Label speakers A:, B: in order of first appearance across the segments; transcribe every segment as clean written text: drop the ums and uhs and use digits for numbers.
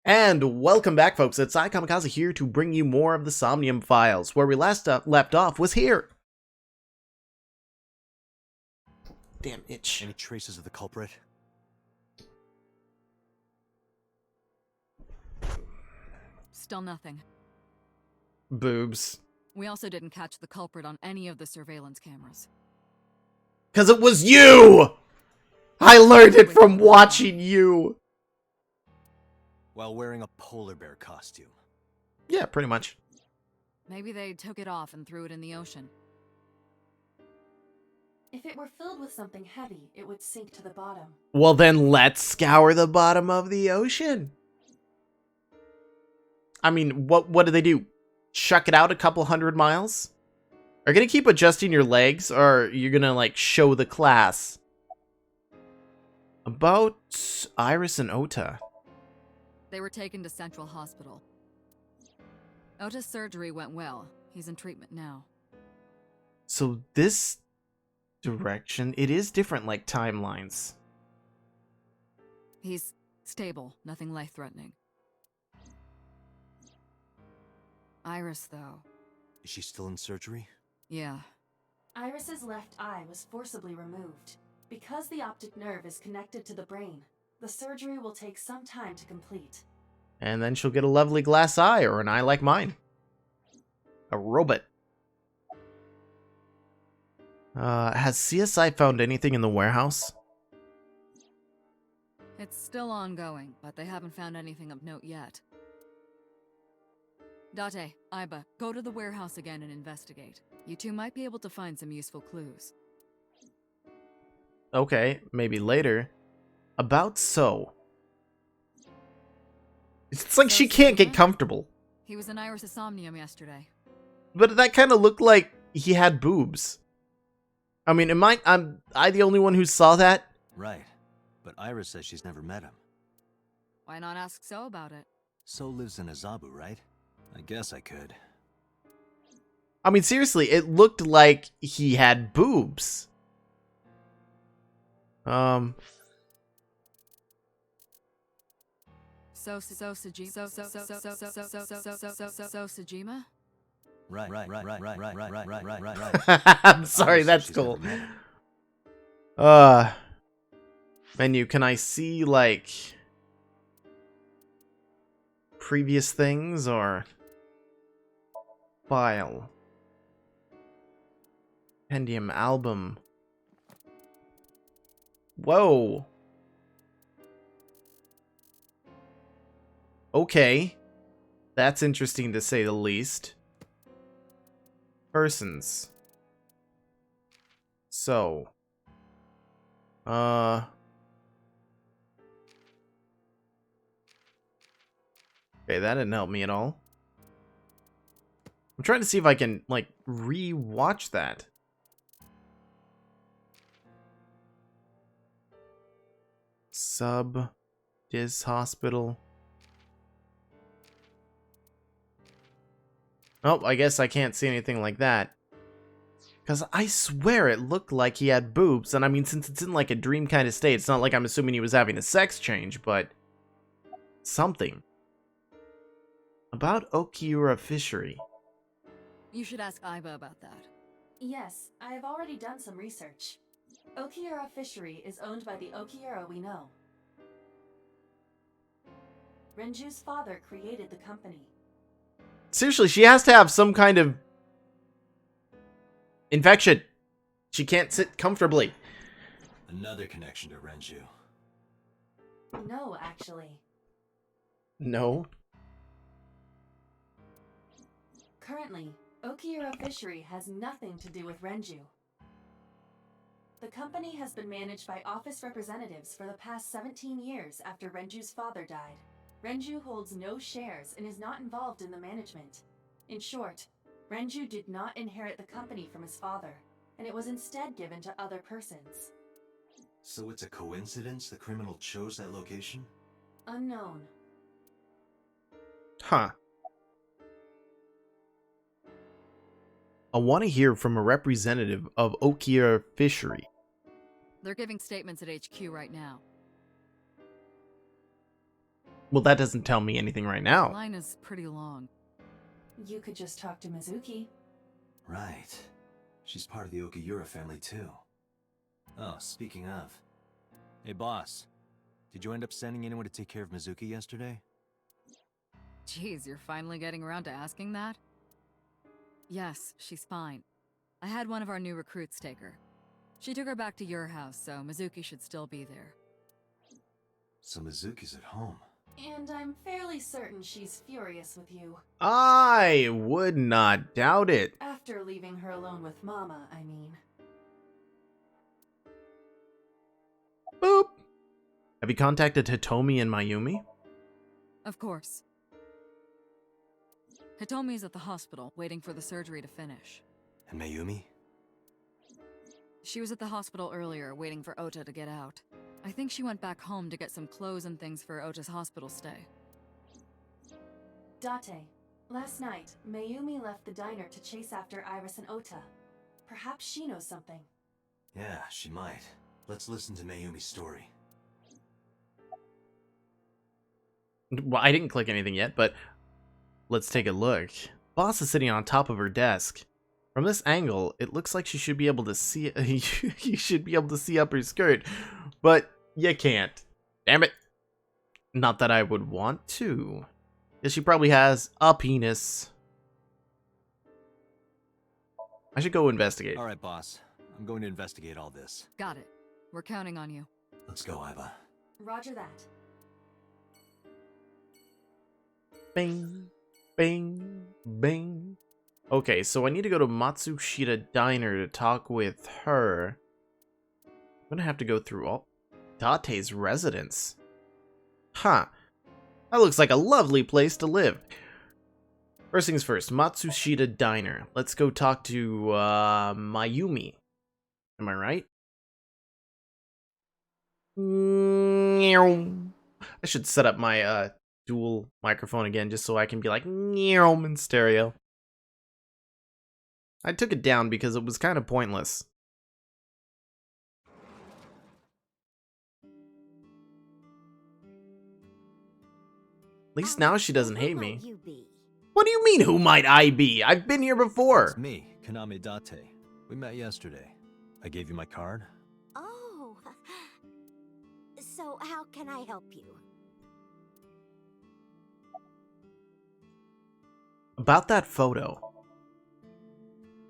A: And welcome back, folks. It's iKamikaze here to bring you more of the Somnium files. Where we last left off was here. Damn itch.
B: Any traces of the culprit?
C: Still nothing.
A: Boobs.
C: We also didn't catch the culprit on any of the surveillance cameras.
A: 'Cause it was you! I learned it from watching you.
B: While wearing a polar bear costume.
A: Yeah, pretty much.
C: Maybe they took it off and threw it in the ocean.
D: If it were filled with something heavy, it would sink to the bottom.
A: Well, then let's scour the bottom of the ocean. I mean, what do they do? Chuck it out a couple 100 miles? Are you gonna keep adjusting your legs, or are you gonna, like, show the class? About Iris and Ota.
C: They were taken to Central Hospital. Ota's surgery went well. He's in treatment now.
A: So this direction, it is different, like, timelines.
C: He's stable, nothing life-threatening. Iris, though.
B: Is she still in surgery?
C: Yeah.
D: Iris's left eye was forcibly removed. Because the optic nerve is connected to the brain, the surgery will take some time to complete.
A: And then she'll get a lovely glass eye, or an eye like mine. A robot. Has CSI found anything in the warehouse?
C: It's still ongoing, but they haven't found anything of note yet. Date, Iba, go to the warehouse again and investigate. You two might be able to find some useful clues.
A: Okay, maybe later. About so. It's like she can't get comfortable.
C: He was in Iris' Somnium yesterday.
A: But that kind of looked like he had boobs. I mean, am I the only one who saw that?
B: Right. But Iris says she's never met him.
C: Why not ask So about it?
B: So lives in Azabu, right? I guess I could.
A: I mean, seriously, it looked like he had boobs.
C: Sajima?
B: Right.
A: I'm sorry, that's cool. Menu, can I see, like, previous things, or file? Pendium album. Whoa. Okay. That's interesting to say the least. Persons. So. Okay, that didn't help me at all. I'm trying to see if I can, like, re-watch that. Sub. Dis Hospital. Oh, I guess I can't see anything like that. Because I swear it looked like he had boobs. And I mean, since it's in like a dream kind of state, it's not like I'm assuming he was having a sex change, but something. About Okiura Fishery.
C: You should ask Iba about that.
D: Yes, I have already done some research. Okiura Fishery is owned by the Okiura we know. Renju's father created the company.
A: Seriously, she has to have some kind of infection. She can't sit comfortably.
B: Another connection to Renju.
D: No, actually.
A: No.
D: Currently, Okiura Fishery has nothing to do with Renju. The company has been managed by office representatives for the past 17 years after Renju's father died. Renju holds no shares and is not involved in the management. In short, Renju did not inherit the company from his father, and it was instead given to other persons.
B: So it's a coincidence the criminal chose that location?
D: Unknown.
A: Huh. I want to hear from a representative of Okiura Fishery.
C: They're giving statements at HQ right now.
A: Well, that doesn't tell me anything right
C: The
A: now.
C: line is pretty long.
D: You could just talk to Mizuki.
B: Right. She's part of the Okiura family, too. Oh, speaking of. Hey, boss. Did you end up sending anyone to take care of Mizuki yesterday?
C: Jeez, you're finally getting around to asking that? Yes, she's fine. I had one of our new recruits take her. She took her back to your house, so Mizuki should still be there.
B: So Mizuki's at home.
D: And I'm fairly certain she's furious with you.
A: I would not doubt it.
D: After leaving her alone with Mama, I mean.
A: Boop. Have you contacted Hitomi and Mayumi?
C: Of course. Hitomi's at the hospital, waiting for the surgery to finish.
B: And Mayumi?
C: She was at the hospital earlier, waiting for Ota to get out. I think she went back home to get some clothes and things for Ota's hospital stay.
D: Date, last night, Mayumi left the diner to chase after Iris and Ota. Perhaps she knows something.
B: Yeah, she might. Let's listen to Mayumi's story.
A: Well, I didn't click anything yet, but let's take a look. Boss is sitting on top of her desk. From this angle, it looks like she should be able to see. You should be able to see up her skirt, but you can't. Damn it! Not that I would want to. Yes, she probably has a penis. I should go investigate.
B: All right, boss. I'm going to investigate all this.
C: Got it. We're counting on you.
B: Let's go, Iba.
D: Roger that.
A: Bing, bing, bing. Okay, so I need to go to Matsushita Diner to talk with her. I'm gonna have to go through all Date's residence. Huh. That looks like a lovely place to live. First things first, Matsushita Diner. Let's go talk to Mayumi. Am I right? I should set up my dual microphone again just so I can be like in stereo. I took it down because it was kind of pointless. At least now she doesn't hate me. What do you mean, who might I be? I've been here before.
B: It's me, Kaname Date. We met yesterday. I gave you my card.
E: Oh. So how can I help you?
A: About that photo.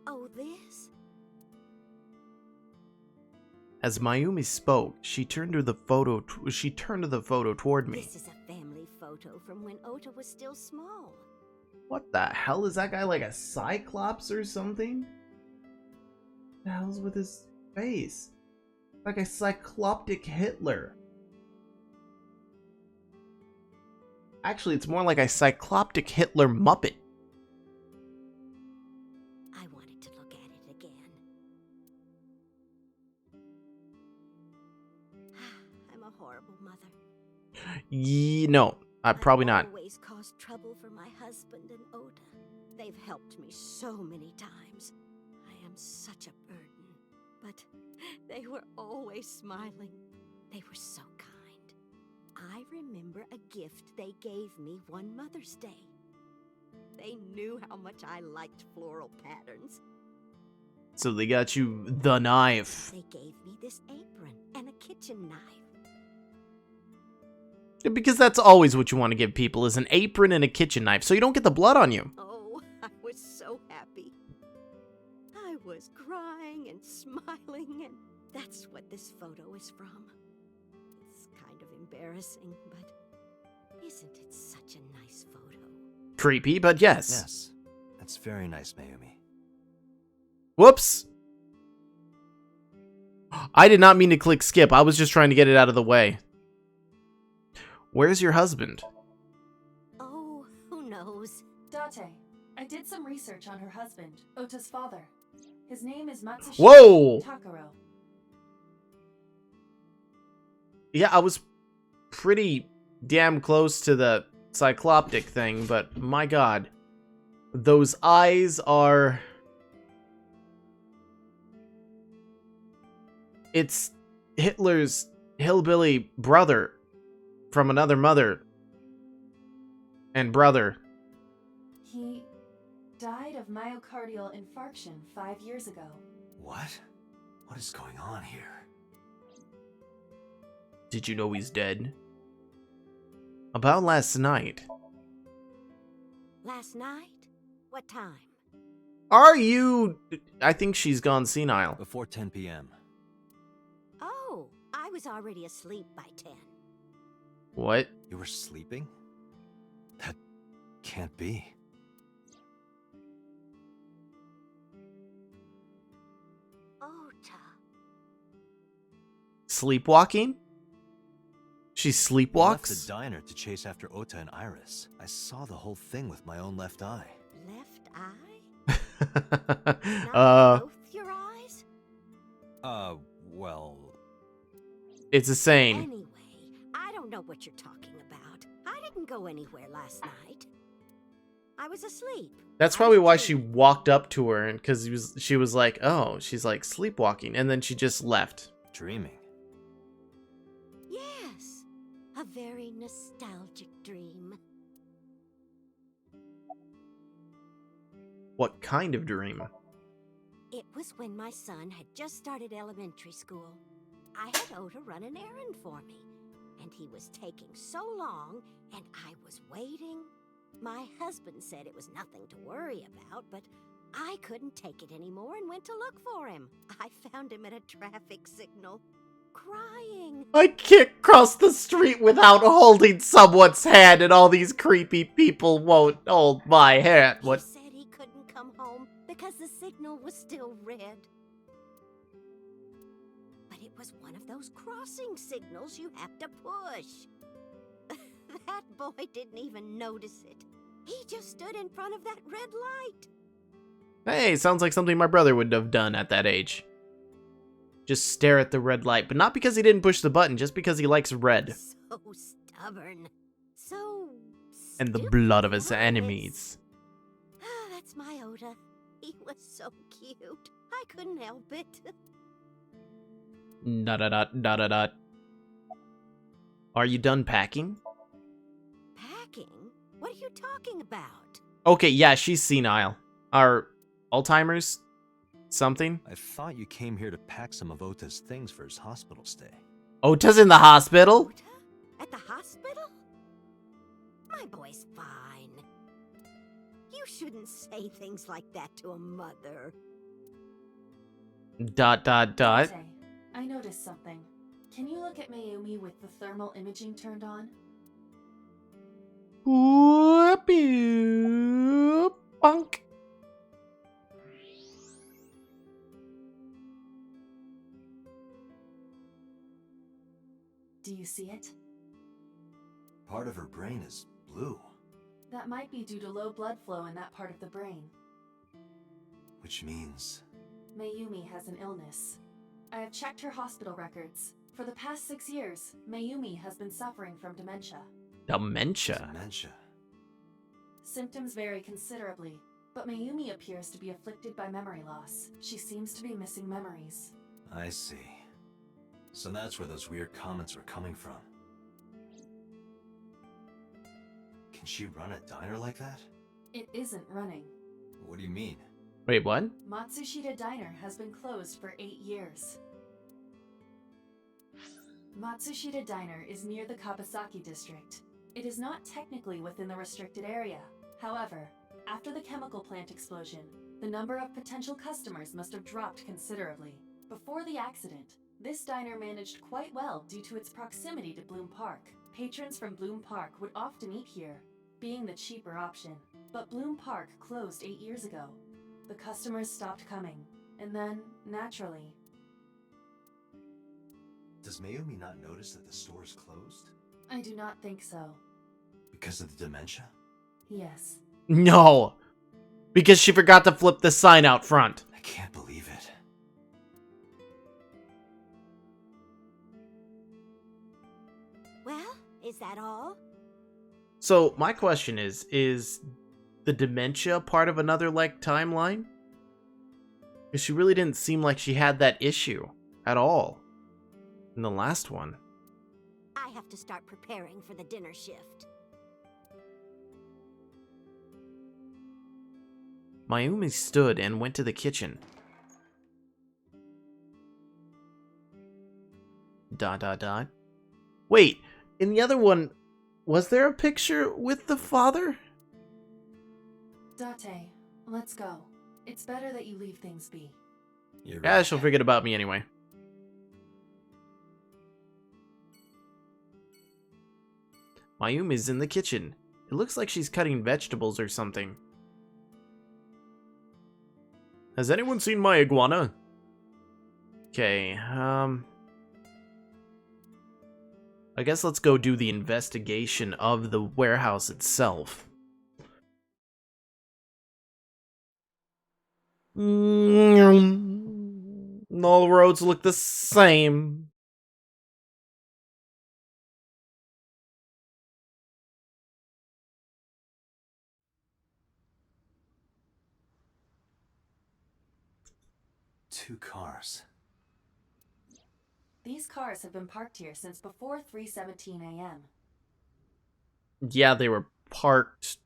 E: Oh, this?
A: As Mayumi spoke, she turned to the photo. Toward me.
E: This is a family photo from when Ota was still small.
A: What the hell is that guy, like a cyclops or something? What the hell's with his face? Like a cycloptic Hitler. Actually, it's more like a cycloptic Hitler Muppet.
E: I wanted to look at it again. I'm a horrible mother.
A: No, probably
E: I've
A: not.
E: always caused trouble for my husband and Ota. They've helped me so many times. I am such a burden. But they were always smiling. They were so kind. I remember a gift they gave me one Mother's Day. They knew how much I liked floral patterns.
A: So they got you the knife.
E: They gave me this apron and a kitchen knife.
A: Because that's always what you want to give people, is an apron and a kitchen knife, so you don't get the blood on you.
E: Oh, I was so happy. I was crying and smiling, and that's what this photo is from. It's kind of embarrassing, but isn't it such a nice photo?
A: Creepy, but yes.
B: Yes. That's very nice, Mayumi.
A: Whoops. I did not mean to click skip. I was just trying to get it out of the way. Where's your husband?
E: Oh, who knows?
D: Date, I did some research on her husband, Ota's father. His name is Matsushita
A: Whoa!
D: Takaro.
A: Yeah, I was pretty damn close to the cycloptic thing, but my god. Those eyes are... It's Hitler's hillbilly brother from another mother. And brother.
D: He died of myocardial infarction 5 years ago.
B: What? What is going on here?
A: Did you know he's dead? About last night.
E: Last night? What time?
A: Are you... I think she's gone senile.
B: Before 10 p.m.
E: Oh, I was already asleep by 10.
A: What?
B: You were sleeping? That can't be.
E: Ota.
A: Sleepwalking? She
B: I left the
A: sleepwalks?
B: diner to chase after Ota and Iris. I saw the whole thing with my own left eye.
E: Left eye? Not both your eyes?
B: Well...
A: It's a saying.
E: Anyway, I don't know what you're talking about. I didn't go anywhere last night. I was asleep.
A: That's
E: I
A: probably
E: was
A: why she
E: dreaming.
A: walked up to her, and because she was like, oh, she's like sleepwalking, and then she just left.
B: Dreaming.
E: Yes, a very nostalgic dream.
A: What kind of dream?
E: It was when my son had just started elementary school. I had Ota run an errand for me, and he was taking so long, and I was waiting. My husband said it was nothing to worry about, but I couldn't take it anymore and went to look for him. I found him at a traffic signal, crying.
A: I can't cross the street without holding someone's hand, and all these creepy people won't hold my hand. What?
E: He said he couldn't come home because the signal was still red. But it was one of those crossing signals you have to push. That boy didn't even notice it. He just stood in front of that red light.
A: Hey, sounds like something my brother would have done at that age. Just stare at the red light, but not because he didn't push the button, just because he likes red.
E: So stubborn. So
A: And the
E: stupid
A: blood of
E: he
A: his
E: was.
A: enemies.
E: That's my Ota. He was so cute. I couldn't help it.
A: Dot. Are you done packing?
E: Packing? What are you talking about?
A: Okay, yeah, she's senile. Are Alzheimer's? Something?
B: I thought you came here to pack some of Ota's things for his hospital stay.
A: Ota's in the hospital?
E: Ota? At the hospital? My boy's fine. You shouldn't say things like that to a mother.
A: Dot.
D: Dante, I noticed something. Can you look at Mayumi with the thermal imaging turned on?
A: Whoopie bunk.
D: Do you see it?
B: Part of her brain is blue,
D: That might be due to low blood flow in that part of the brain.
B: which means...
D: Mayumi has an illness. I have checked her hospital records. For the past 6 years, Mayumi has been suffering from dementia.
A: Dementia.
B: Dementia.
D: Symptoms vary considerably, but Mayumi appears to be afflicted by memory loss. She seems to be missing memories.
B: I see. So that's where those weird comments were coming from. Can she run a diner like that?
D: It isn't running.
B: What do you mean?
A: Wait, what?
D: Matsushita Diner has been closed for 8 years. Matsushita Diner is near the Kabasaki district. It is not technically within the restricted area. However, after the chemical plant explosion, the number of potential customers must have dropped considerably. Before the accident, this diner managed quite well due to its proximity to Bloom Park. Patrons from Bloom Park would often eat here, being the cheaper option. But Bloom Park closed 8 years ago. The customers stopped coming, and then, naturally...
B: Does Mayumi not notice that the store is closed?
D: I do not think so.
B: Because of the dementia?
D: Yes.
A: No! Because she forgot to flip the sign out front.
B: I can't believe it.
E: Well, is that all?
A: So, my question is the dementia part of another, like, timeline? Because she really didn't seem like she had that issue at all in the last one.
E: I have to start preparing for the dinner shift.
A: Mayumi stood and went to the kitchen. Dot dot dot. Wait, in the other one, was there a picture with the father?
D: Date, let's go. It's better that you leave things be.
B: You're
A: Yeah,
B: right.
A: she'll forget about me anyway. Mayumi's in the kitchen. It looks like she's cutting vegetables or something. Has anyone seen my iguana? Okay, I guess let's go do the investigation of the warehouse itself. All the roads look the same.
B: Two cars.
D: These cars have been parked here since before 3:17 a.m.
A: Yeah, they were parked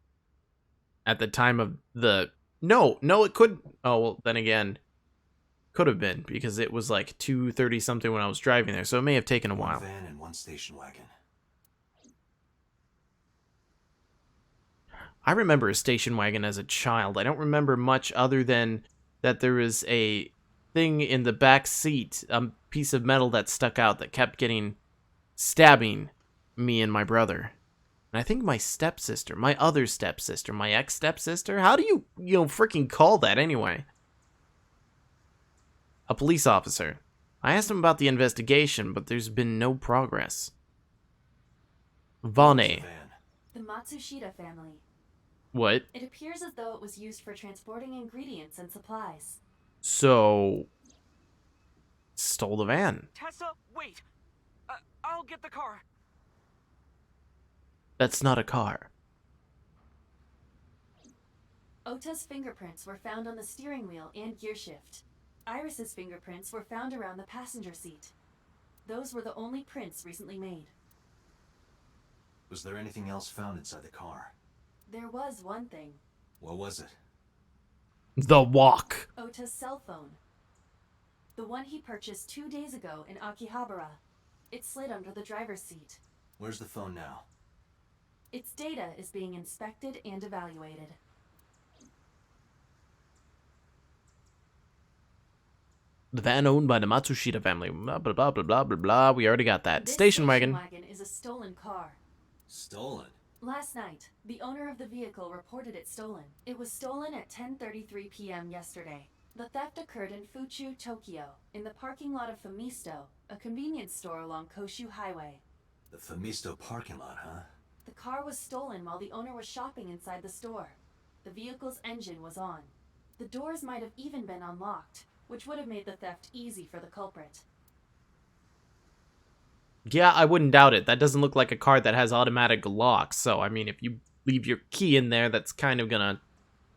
A: at the time of the... No, it could... Oh, well, then again, could have been, because it was like 2:30 something when I was driving there, so it may have taken a while.
B: One van and one station wagon.
A: I remember a station wagon as a child. I don't remember much other than that there was a thing in the back seat, a piece of metal that stuck out that kept stabbing me and my brother. And I think my stepsister, my other stepsister, my ex-stepsister. How do you freaking call that anyway? A police officer. I asked him about the investigation, but there's been no progress. Vane.
B: Van.
D: The Matsushita family.
A: What?
D: It appears as though it was used for transporting ingredients and supplies.
A: So... stole the van.
F: Tessa, wait! I'll get the car.
A: That's not a car.
D: Ota's fingerprints were found on the steering wheel and gearshift. Iris's fingerprints were found around the passenger seat. Those were the only prints recently made.
B: Was there anything else found inside the car?
D: There was one thing.
B: What was it?
A: The walk.
D: Ota's cell phone. The one he purchased 2 days ago in Akihabara. It slid under the driver's seat.
B: Where's the phone now?
D: Its data is being inspected and evaluated.
A: The van owned by the Matsushita family. Blah, blah, blah, blah, blah, blah, blah. We already got that.
D: This
A: Station wagon.
D: is a stolen car.
B: Stolen?
D: Last night, the owner of the vehicle reported it stolen. It was stolen at 10:33 p.m. yesterday. The theft occurred in Fuchu, Tokyo, in the parking lot of Famisto, a convenience store along Koshu Highway.
B: The Famisto parking lot, huh?
D: The car was stolen while the owner was shopping inside the store. The vehicle's engine was on. The doors might have even been unlocked, which would have made the theft easy for the culprit.
A: Yeah, I wouldn't doubt it. That doesn't look like a car that has automatic locks. So, I mean, if you leave your key in there, that's kind of gonna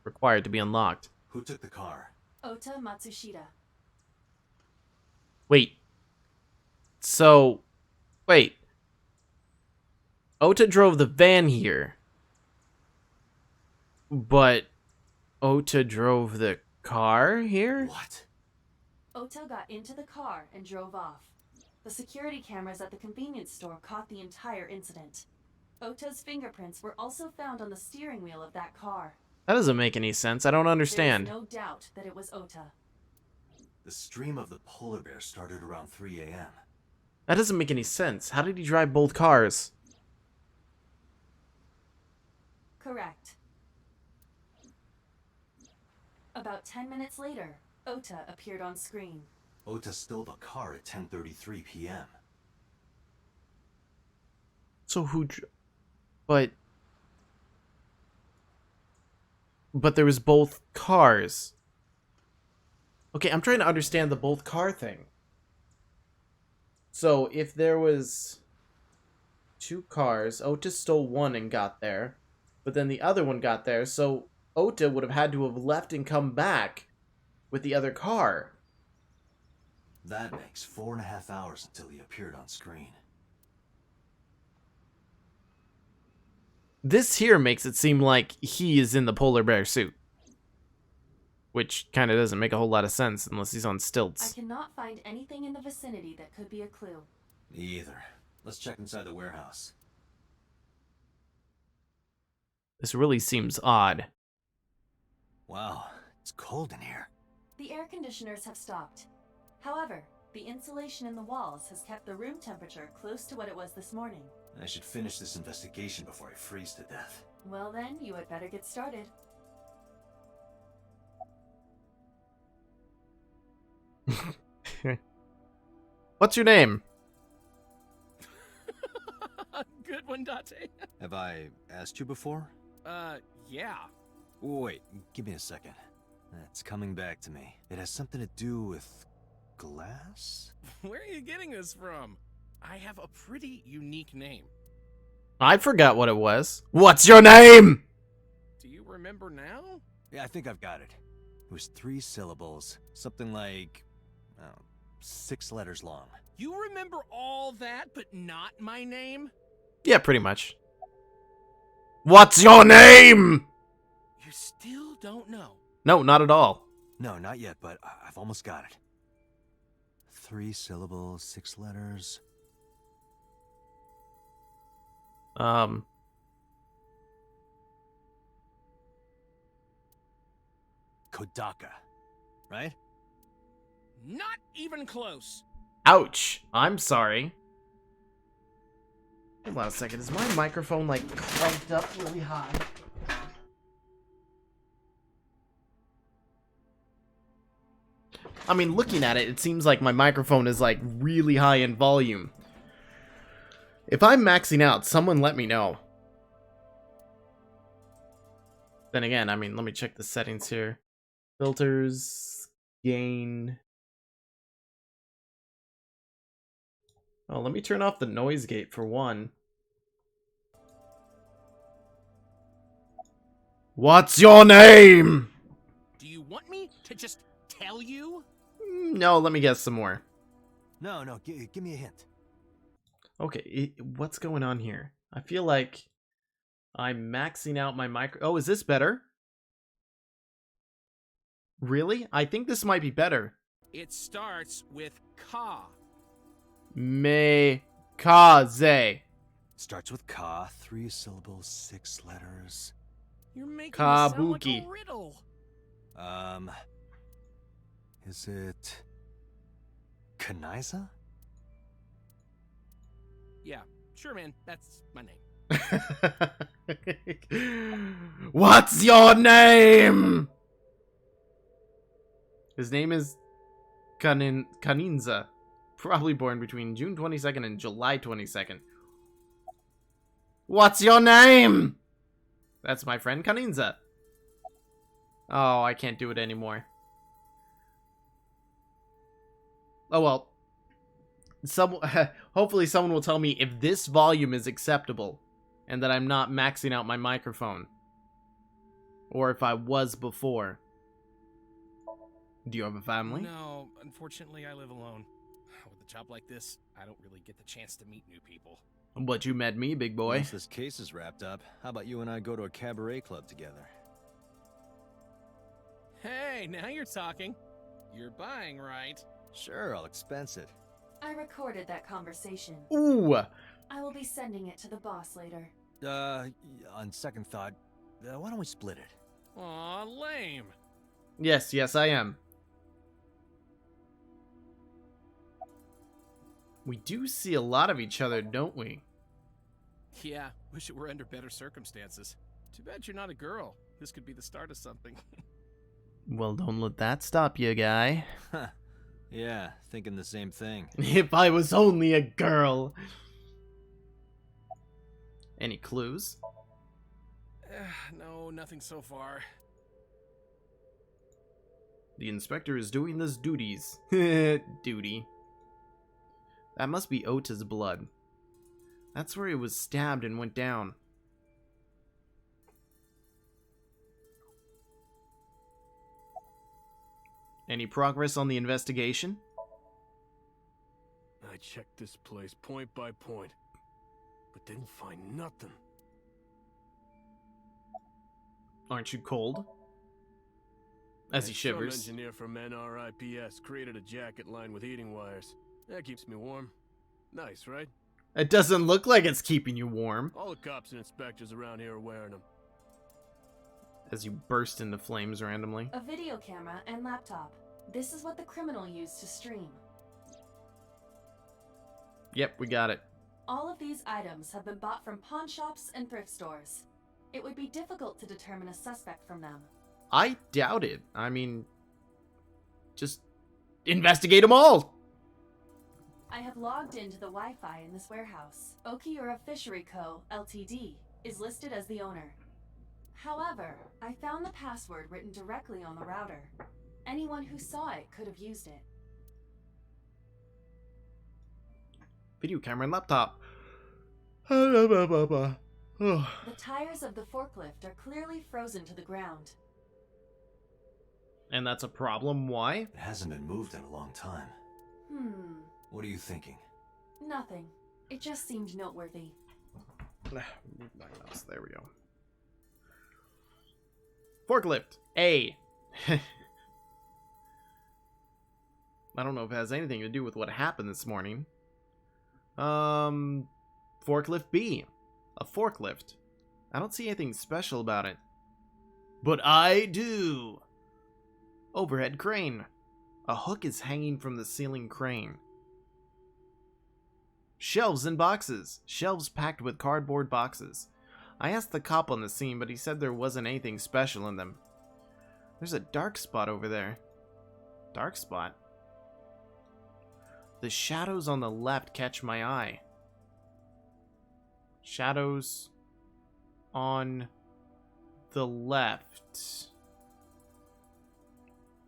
A: require it to be unlocked.
B: Who took the car?
D: Ota Matsushita.
A: Wait. So, wait. Ota drove the van here. But Ota drove the car here?
B: What?
D: Ota got into the car and drove off. The security cameras at the convenience store caught the entire incident. Ota's fingerprints were also found on the steering wheel of that car.
A: That doesn't make any sense. I don't understand.
D: There is no doubt that it was Ota.
B: The stream of the polar bear started around 3 a.m.
A: That doesn't make any sense. How did he drive both cars?
D: Correct. About 10 minutes later, Ota appeared on screen.
B: Ota stole the car at 10:33 p.m.
A: So but there was both cars. Okay, I'm trying to understand the both car thing. So if there was two cars, Ota stole one and got there, but then the other one got there, so Ota would have had to have left and come back with the other car.
B: That makes 4.5 hours until he appeared on screen.
A: This here makes it seem like he is in the polar bear suit. Which kind of doesn't make a whole lot of sense unless he's on
D: I
A: stilts.
D: cannot find anything in the vicinity that could be a clue.
B: Me either. Let's check inside the warehouse.
A: This really seems odd.
B: Wow, it's cold in here.
D: The air conditioners have stopped. However, the insulation in the walls has kept the room temperature close to what it was this morning.
B: I should finish this investigation before I freeze to death.
D: Well then, you had better get started.
A: What's your name?
G: Good one, Date.
B: Have I asked you before?
G: Yeah.
B: Wait, give me a second. It's coming back to me. It has something to do with glass?
G: Where are you getting this from? I have a pretty unique name.
A: I forgot what it was. What's your name?
G: Do you remember now?
B: Yeah, I think I've got it. It was 3 syllables. Something like, 6 letters long.
G: You remember all that, but not my name?
A: Yeah, pretty much. What's your name?
G: You still don't know.
A: No, not at all.
B: No, not yet, but I've almost got it. 3 syllables, 6 letters. Kodaka, right?
G: Not even close.
A: Ouch. I'm sorry. Hold on a second. Is my microphone, like, cranked up really high? I mean, looking at it, it seems like my microphone is, like, really high in volume. If I'm maxing out, someone let me know. Then again, I mean, let me check the settings here. Filters, gain. Oh, let me turn off the noise gate for one. What's your name?
G: Do you want me to just tell you?
A: No, let me guess some more.
B: No, give me a hint.
A: Okay, what's going on here? I feel like I'm maxing out my micro... Oh, is this better? Really? I think this might be better.
G: It starts with Ka.
A: Mekaze.
B: Starts with ka, 3 syllables, 6 letters.
G: You're making this sound like
A: Kabuki.
G: a riddle.
B: Is it Kanaiza?
G: Yeah, sure, man. That's my name.
A: What's your name? His name is Kaninza. Probably born between June 22nd and July 22nd. What's your name? That's my friend Kaninza. Oh, I can't do it anymore. Oh well. Hopefully someone will tell me if this volume is acceptable and that I'm not maxing out my microphone. Or if I was before. Do you have a family?
G: No, unfortunately, I live alone. With a job like this, I don't really get the chance to meet new people.
A: But you met me, big boy.
B: Once this case is wrapped up, how about you and I go to a cabaret club together?
G: Hey, now you're talking. You're buying, right?
B: Sure, I'll expense it.
D: I recorded that conversation.
A: Ooh.
D: I will be sending it to the boss later.
B: On second thought, why don't we split it?
G: Aw, lame.
A: Yes, I am. We do see a lot of each other, don't we?
G: Yeah, wish it were under better circumstances. Too bad you're not a girl. This could be the start of something.
A: Well, don't let that stop you, guy.
B: Huh. Yeah, thinking the same thing.
A: If I was only a girl. Any clues?
G: No, nothing so far.
A: The inspector is doing his duties. Duty. That must be Ota's blood. That's where he was stabbed and went down. Any progress on the investigation?
H: I checked this place point by point, but didn't find nothing.
A: Aren't you cold? As he
H: Some
A: shivers.
H: engineer from NRIPS created a jacket lined with heating wires. That keeps me warm. Nice, right?
A: It doesn't look like it's keeping you warm.
H: All the cops and inspectors around here are wearing them.
A: As you burst into flames randomly.
D: A video camera and laptop. This is what the criminal used to stream.
A: Yep, we got it.
D: All of these items have been bought from pawn shops and thrift stores. It would be difficult to determine a suspect from them.
A: I doubt it. I mean, just investigate them all.
D: I have logged into the Wi-Fi in this warehouse. Okiura Fishery Co., Ltd. is listed as the owner. However, I found the password written directly on the router. Anyone who saw it could have used it.
A: Video camera and laptop. Oh.
D: The tires of the forklift are clearly frozen to the ground.
A: And that's a problem. Why?
B: It hasn't been moved in a long time. What are you thinking?
D: Nothing. It just seemed noteworthy.
A: Move my mouse. There we go. Forklift. A. I don't know if it has anything to do with what happened this morning. Forklift B. A forklift. I don't see anything special about it. But I do. Overhead crane. A hook is hanging from the ceiling crane. Shelves and boxes. Shelves packed with cardboard boxes. I asked the cop on the scene, but he said there wasn't anything special in them. There's a dark spot over there. Dark spot? The shadows on the left catch my eye. Shadows on the left.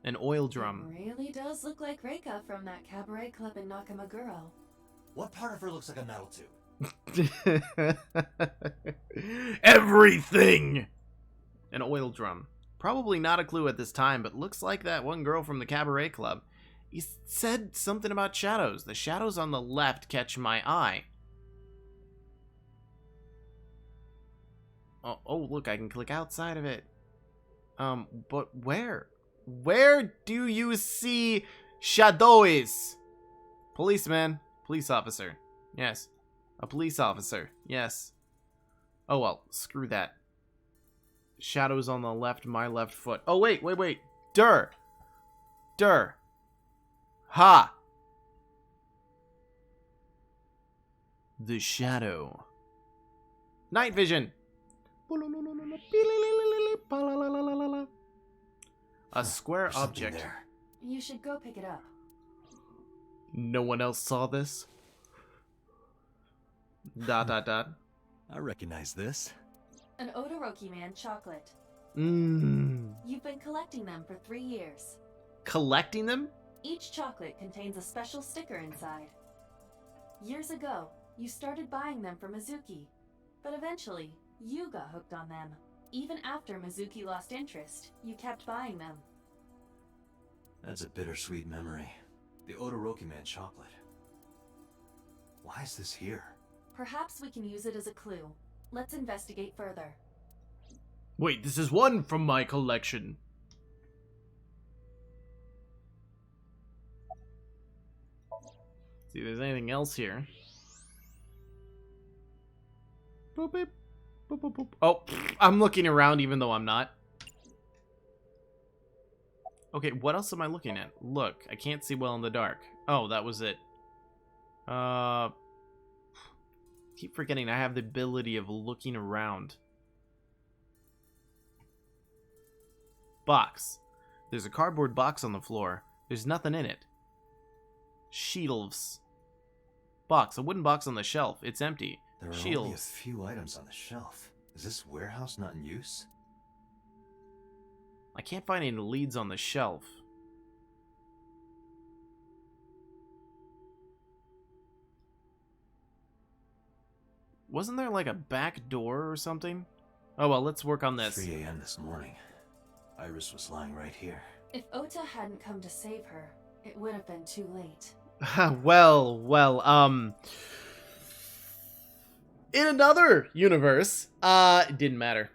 A: An oil drum.
D: It really does look like Reika from that cabaret club in Nakamaguro.
B: What part of her looks like a metal tube?
A: Everything! An oil drum. Probably not a clue at this time, but looks like that one girl from the cabaret club. He said something about shadows. The shadows on the left catch my eye. Oh, look, I can click outside of it. But where? Where do you see shadows? Policeman. Police officer. Yes. A police officer. Yes. Oh, well, screw that. Shadows on the left, my left foot. Oh, wait. Dur. Ha. The shadow. Night vision. A square object.
B: There.
D: You should go pick it up.
A: No one else saw this? ...
B: I recognize this.
D: An Odoroki Man chocolate.
A: Mmm.
D: You've been collecting them for 3 years.
A: Collecting them?
D: Each chocolate contains a special sticker inside. Years ago, you started buying them for Mizuki, but eventually, you got hooked on them. Even after Mizuki lost interest, you kept buying them.
B: That's a bittersweet memory. The Odoroki Man chocolate. Why is this here?
D: Perhaps we can use it as a clue. Let's investigate further.
A: Wait, this is one from my collection. See if there's anything else here. Boop, beep. Boop, boop, boop. Oh, I'm looking around even though I'm not. Okay, what else am I looking at? Look, I can't see well in the dark. Oh, that was it. Keep forgetting I have the ability of looking around. Box. There's a cardboard box on the floor. There's nothing in it. Shelves. Box. A wooden box on the shelf. It's empty.
B: There are only a few items on the shelf. Is this warehouse not in use?
A: I can't find any leads on the shelf. Wasn't there like a back door or something? Oh well, let's work on this.
B: 3 a.m. this morning. Iris was lying right here.
D: If Ota hadn't come to save her, it would have been too late.
A: well, in another universe, it didn't matter.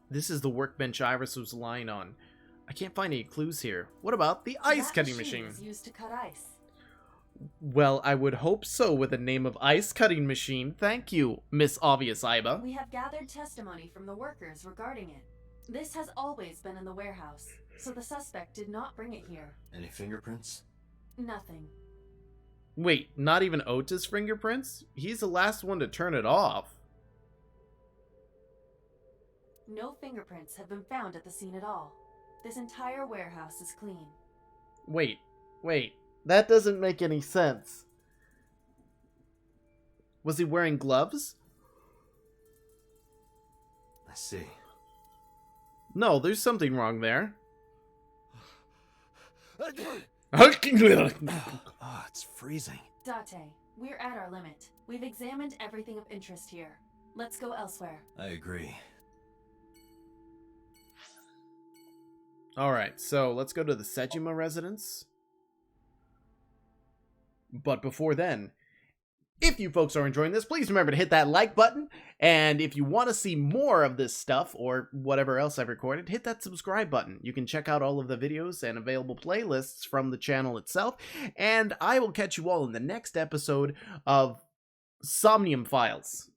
A: This is the workbench Iris was lying on. I can't find any clues here. What about the ice cutting
D: That
A: machine?
D: was used to cut ice.
A: Well, I would hope so with the name of ice cutting machine. Thank you, Miss Obvious Iba.
D: We have gathered testimony from the workers regarding it. This has always been in the warehouse, so the suspect did not bring it here.
B: Any fingerprints?
D: Nothing.
A: Wait, not even Ota's fingerprints? He's the last one to turn it off.
D: No fingerprints have been found at the scene at all. This entire warehouse is clean.
A: Wait. That doesn't make any sense. Was he wearing gloves?
B: I see.
A: No, there's something wrong there.
B: Oh, it's freezing.
D: Date, we're at our limit. We've examined everything of interest here. Let's go elsewhere.
B: I agree.
A: Alright, so let's go to the Sejima residence. But before then, if you folks are enjoying this, please remember to hit that like button. And if you want to see more of this stuff, or whatever else I've recorded, hit that subscribe button. You can check out all of the videos and available playlists from the channel itself. And I will catch you all in the next episode of Somnium Files.